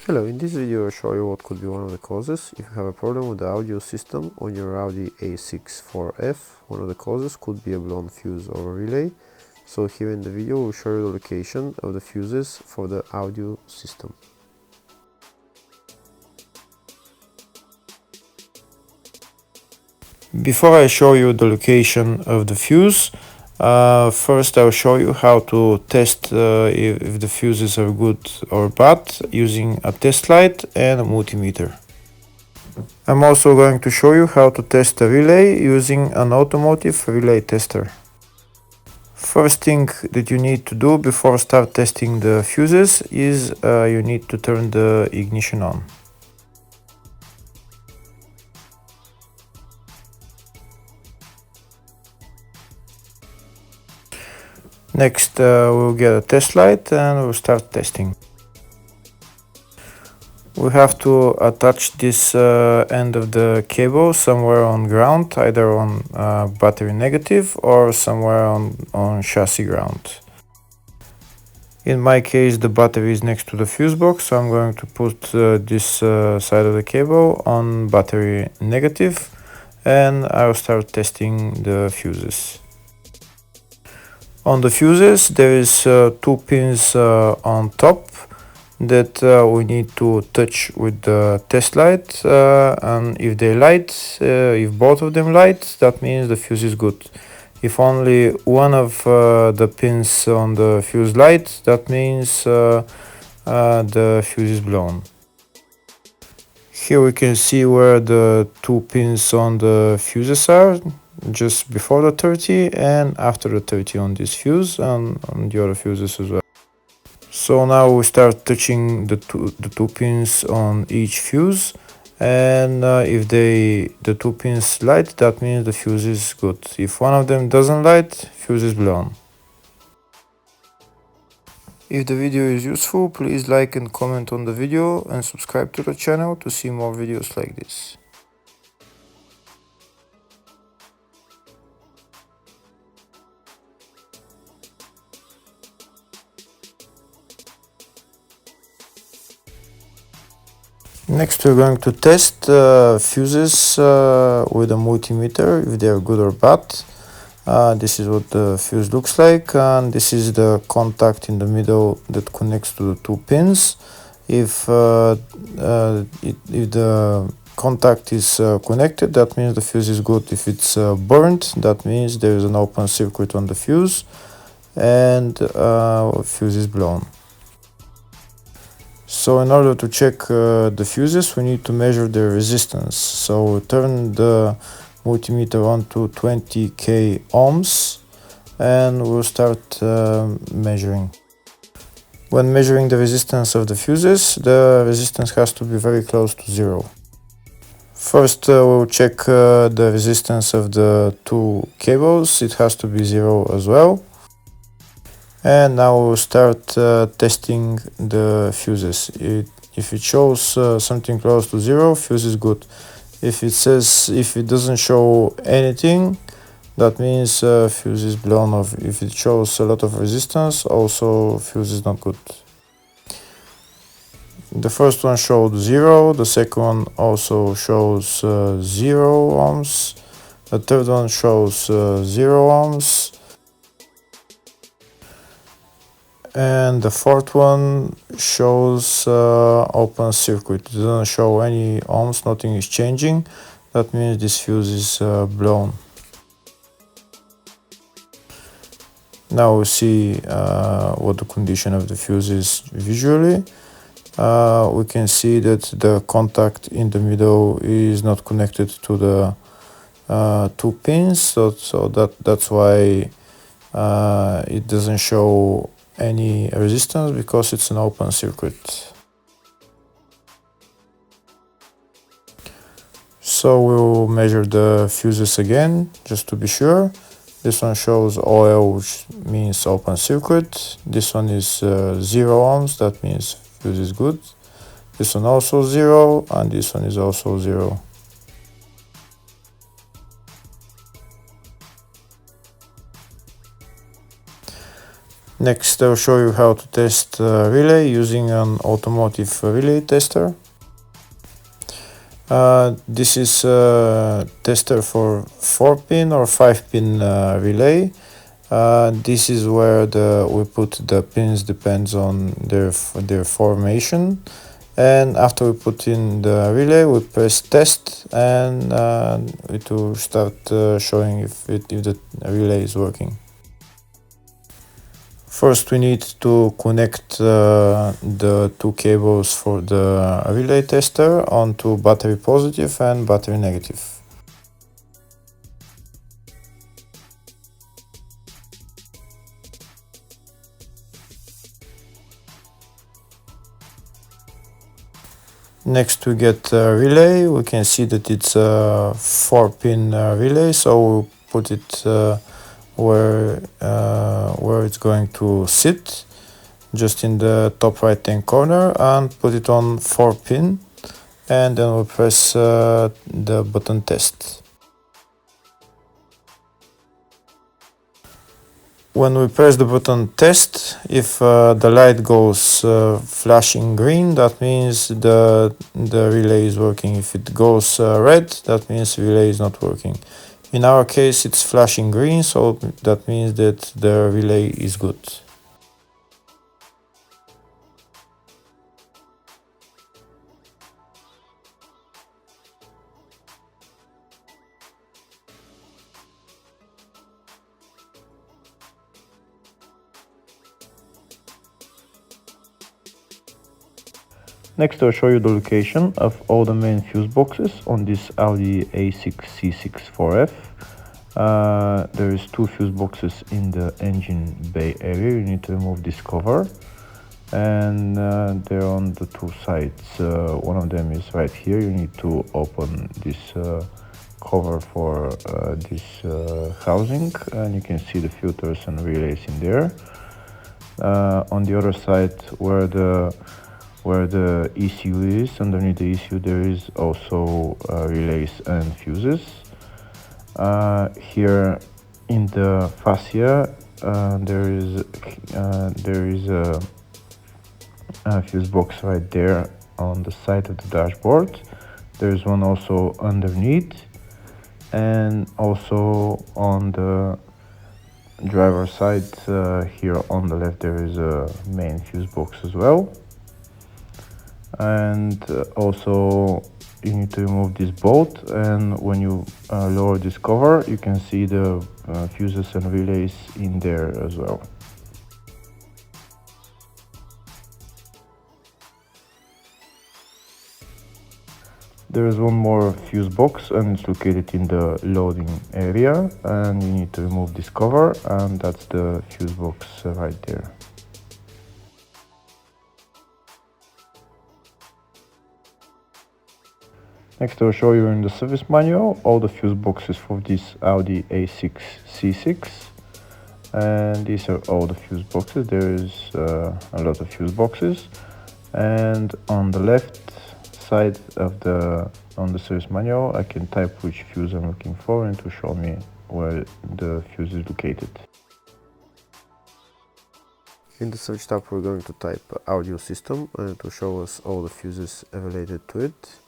Hello, in this video I'll show you what could be one of the causes. If you have a problem with the audio system on your Audi A6 4F, one of the causes could be a blown fuse or a relay. So here in the video we'll show you the location of the fuses for the audio system. Before I show you the location of the fuse, first I'll show you how to test if the fuses are good or bad using a test light and a multimeter. I'm also going to show you how to test a relay using an automotive relay tester. First thing that you need to do before start testing the fuses is you need to turn the ignition on. Next we'll get a test light and we'll start testing. We have to attach this end of the cable somewhere on ground, either on battery negative or somewhere on chassis ground. In my case the battery is next to the fuse box, so I'm going to put this side of the cable on battery negative and I'll start testing the fuses. On the fuses there is two pins on top that we need to touch with the test light, and if they light, if both of them light, that means the fuse is good. If only one of the pins on the fuse light, that means the fuse is blown. Here we can see where the two pins on the fuses are, just before the 30 and after the 30 on this fuse and on the other fuses as well. So now we start touching the two pins on each fuse, and if the two pins light, that means the fuse is good. If one of them doesn't light, fuse is blown. If the video is useful, please like and comment on the video and subscribe to the channel to see more videos like this. Next we're going to test fuses with a multimeter, if they are good or bad. This is what the fuse looks like, and this is the contact in the middle that connects to the two pins. If the contact is connected, that means the fuse is good. If it's burnt, that means there is an open circuit on the fuse and fuse is blown. So in order to check the fuses, we need to measure the resistance. So turn the multimeter on to 20k ohms and we'll start measuring. When measuring the resistance of the fuses, the resistance has to be very close to zero. First we'll check the resistance of the two cables. It has to be zero as well. And now we'll start testing the fuses. If it shows something close to zero, fuse is good. If it doesn't show anything, that means fuse is blown off. If it shows a lot of resistance, also fuse is not good. The first one showed 0, the second one also shows 0 ohms, the third one shows 0 ohms, and the fourth one shows open circuit. It doesn't show any ohms, nothing is changing. That means this fuse is blown. Now we see what the condition of the fuse is visually. We can see that the contact in the middle is not connected to the two pins, so that's why it doesn't show any resistance, because it's an open circuit. So we'll measure the fuses again just to be sure. This one shows OL, which means open circuit. This one is 0 ohms, that means fuse is good. This one also 0, and this one is also 0. Next, I'll show you how to test relay using an automotive relay tester. This is a tester for 4-pin or 5-pin relay. This is where we put the pins, depends on their formation. And after we put in the relay, we press test, and it will start showing if the relay is working. First, we need to connect the two cables for the relay tester onto battery positive and battery negative. Next, we get a relay. We can see that it's a 4-pin relay, so we'll put it where it's going to sit, just in the top right hand corner, and put it on 4-pin, and then we'll press the button test. When we press the button test, if the light goes flashing green, that means the relay is working. If it goes red, that means the relay is not working. In our case, it's flashing green, so that means that the relay is good. Next, I'll show you the location of all the main fuse boxes on this Audi A6 C6 4F. There is 2 fuse boxes in the engine bay area. You need to remove this cover, and they're on the 2 sides. One of them is right here. You need to open this cover for this housing, and you can see the filters and relays in there. On the other side, where the ECU is, underneath the ECU there is also relays and fuses. Here in the fascia there is a fuse box right there on the side of the dashboard. There's one also underneath, and also on the driver side here on the left there is a main fuse box as well. And also you need to remove this bolt, and when you lower this cover, you can see the fuses and relays in there as well. There is one more fuse box, and it's located in the loading area, and you need to remove this cover, and that's the fuse box right there. Next, I'll show you in the service manual all the fuse boxes for this Audi A6 C6, and these are all the fuse boxes. There is a lot of fuse boxes, and on the left side of the service manual I can type which fuse I'm looking for, and to show me where the fuse is located. In the search tab we're going to type audio system, and to show us all the fuses related to it.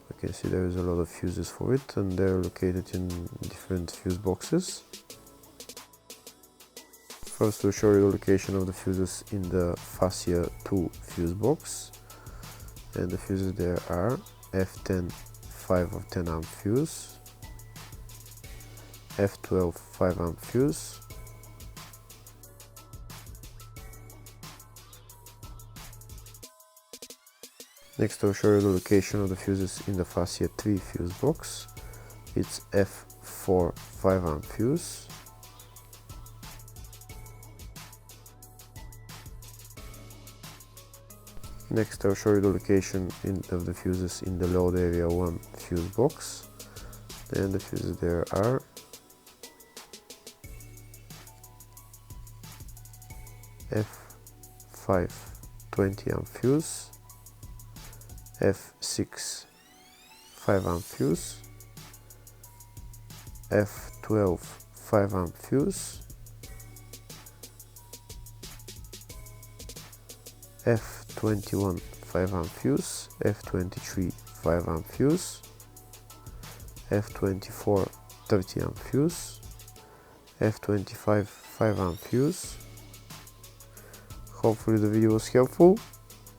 You can see there is a lot of fuses for it, and they're located in different fuse boxes. First, we'll show you the location of the fuses in the fascia 2 fuse box, and the fuses there are F10 5 of 10 amp fuse, F12 5 amp fuse, next I'll show you the location of the fuses in the fascia 3 fuse box. It's F4 5 amp fuse, next I'll show you the location of the fuses in the load area 1 fuse box, and the fuses there are F5 20 amp fuse, F6 5 amp fuse, F12 5 amp fuse, F21 5 amp fuse, F23 5 amp fuse, F24 30 amp fuse, F25 5 amp fuse. Hopefully the video was helpful.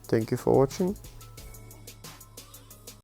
Thank you for watching.